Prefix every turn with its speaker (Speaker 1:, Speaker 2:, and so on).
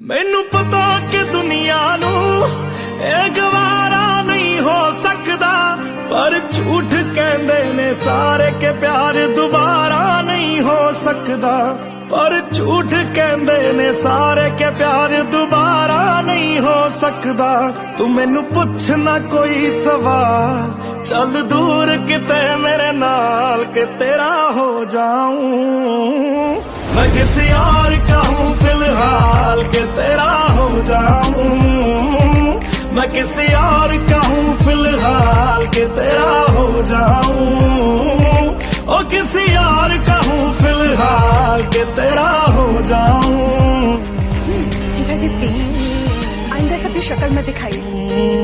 Speaker 1: मैनू पता कि दुनिया नू ये गवारा नहीं हो सकदा, पर झूठ कहंदे ने सारे के प्यार दोबारा नहीं हो सकदा। पर झूठ कहंदे ने सारे के प्यार दोबारा नहीं हो सकदा। तू मैनू पुछ ना कोई सवाल, चल दूर किते मेरे नाल के तेरा हो जाऊं। मैं किसी और का हूँ फिलहाल के तेरा हो जाऊं। मैं किसी और का हूँ फिलहाल के तेरा हो जाऊं। ओ किसी और का हूँ फिलहाल के तेरा हो जाऊं।
Speaker 2: जीजा जी प्लीज आइंदा से अपनी शक्ल में दिखाइए।